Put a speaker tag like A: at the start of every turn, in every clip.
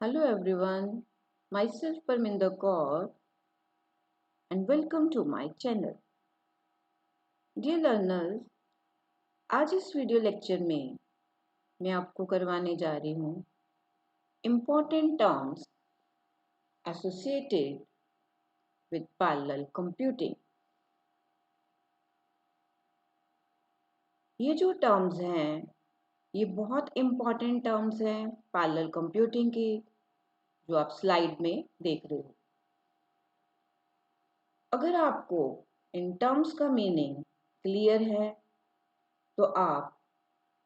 A: Hello everyone, myself Parminder Kaur and welcome to my channel. Dear learners, आज इस video lecture में मैं आपको करवाने जा रही हूँ important terms associated with parallel computing. ये जो टर्म्स हैं ये बहुत इम्पोर्टेंट टर्म्स हैं पैरेलल कंप्यूटिंग की, जो आप स्लाइड में देख रहे हो। अगर आपको इन टर्म्स का मीनिंग क्लियर है तो आप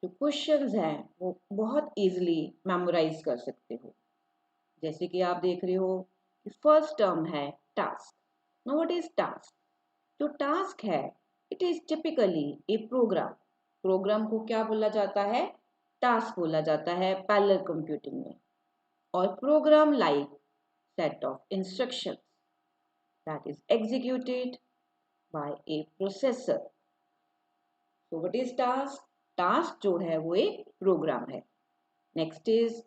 A: जो क्वेश्चंस हैं वो बहुत इजीली मेमोराइज कर सकते हो। जैसे कि आप देख रहे हो कि फर्स्ट टर्म है task. Now what is task? जो टास्क है it is typically a program. Program को क्या बोला जाता है? टास्क बोला जाता है पैरेलल कंप्यूटिंग में। और program like set of instructions that is executed by a processor. So what is task? Task जो है वो एक प्रोग्राम है। Next is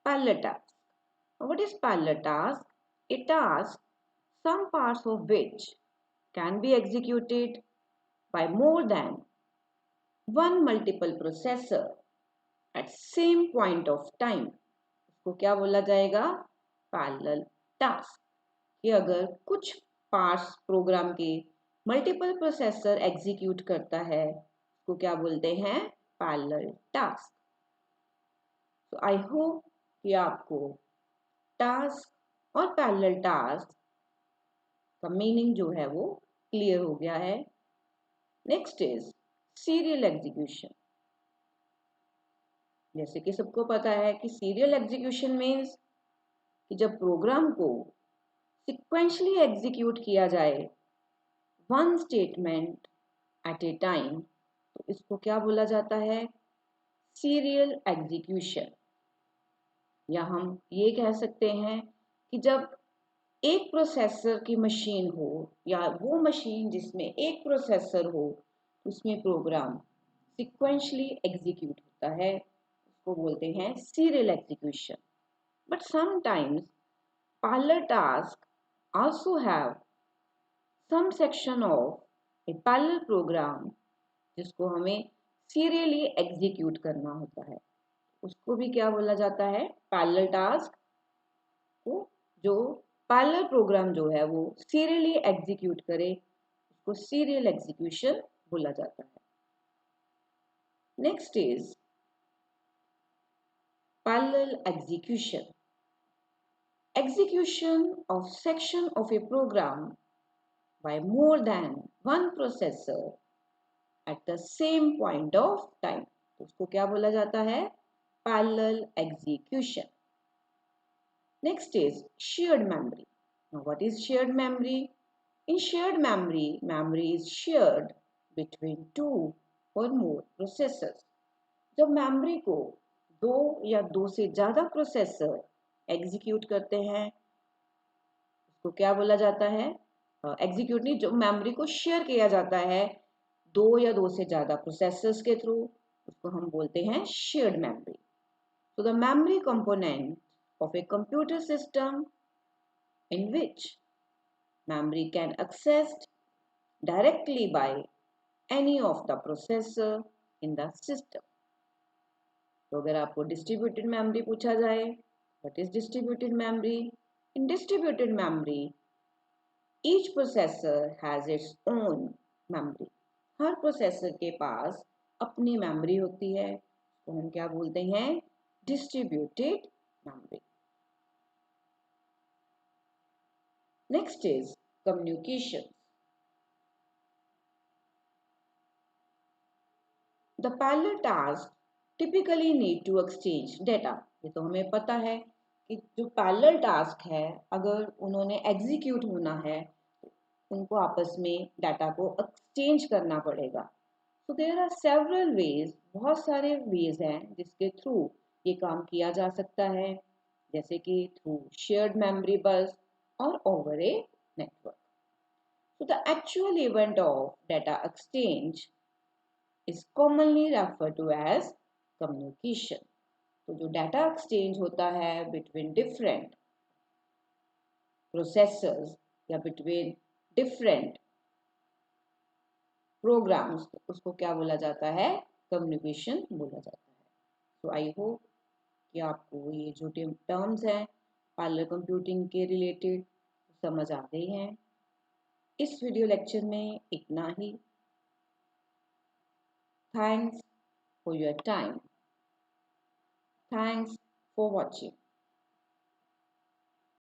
A: parallel task. What is parallel task? A task, some parts of which can be executed by more than one multiple processor at same point of time. इसको क्या बोला जाएगा? Parallel task. कि अगर कुछ parts programme के multiple processor execute करता है उसको क्या बोलते हैं? Parallel task. तो आई होप कि आपको टास्क और पैरेलल टास्क का मीनिंग जो है वो क्लियर हो गया है। Next is serial execution. जैसे कि सबको पता है कि सीरियल एग्जीक्यूशन मीन्स कि जब प्रोग्राम को सिक्वेंशली एग्जीक्यूट किया जाए one statement at A time, तो इसको क्या बोला जाता है? Serial execution. या हम ये कह सकते हैं कि जब एक प्रोसेसर की मशीन हो या वो मशीन जिसमें एक प्रोसेसर हो उसमें प्रोग्राम सिक्वेंशली एग्जीक्यूट होता है, उसको बोलते हैं serial execution. But sometimes parallel task also have some section of a parallel program जिसको हमें सीरियली एग्जीक्यूट करना होता है। उसको भी क्या बोला जाता है? पैरेलल टास्क को जो पैरेलल प्रोग्राम जो है वो सीरियली एग्जीक्यूट करे उसको सीरियल एग्जीक्यूशन बोला जाता है। Next is parallel execution. Execution of section of a program by more than one processor at the same point of time, उसको क्या बोला जाता है? Parallel execution. Next is shared memory. Now what is shared memory? In shared memory, memory is shared between two or more processors. जब memory को दो या दो से ज्यादा प्रोसेसर एग्जीक्यूट करते हैं उसको क्या बोला जाता है? एग्जीक्यूट नहीं, जो मेमोरी को शेयर किया जाता है दो या दो से ज्यादा प्रोसेसर्स के थ्रू उसको हम बोलते हैं शेयर्ड मेमोरी। तो the memory component of a computer system in which memory can accessed directly by any of the processor in the system. तो अगर आपको डिस्ट्रीब्यूटेड मेमोरी पूछा जाए, what is distributed memory? In distributed memory each processor has its own memory. Her processor के पास अपनी memory होती है, तो हम क्या बोलते हैं? Distributed memory. Next is communication. The parallel task typically need to exchange data. ये तो हमें पता है कि जो पैरेलल टास्क है अगर उन्होंने एग्जीक्यूट होना है उनको आपस में डाटा को एक्सचेंज करना पड़ेगा। तो देयर आर सेवरल वेज, बहुत सारे वेज हैं जिसके थ्रू ये काम किया जा सकता है, जैसे कि थ्रू शेयर्ड मेमोरी बस और over a network. So the actual event of data exchange is commonly referred to as communication. तो जो डाटा एक्सचेंज होता है बिटवीन डिफरेंट प्रोसेसर्स या बिटवीन डिफरेंट प्रोग्राम्स, उसको क्या बोला जाता है? कम्युनिकेशन बोला जाता है। तो आई होप कि आपको ये जो टर्म्स हैं पार्लर कंप्यूटिंग के रिलेटेड समझ आ गई हैं। इस वीडियो लेक्चर में इतना ही। Thanks for your time. Thanks for watching.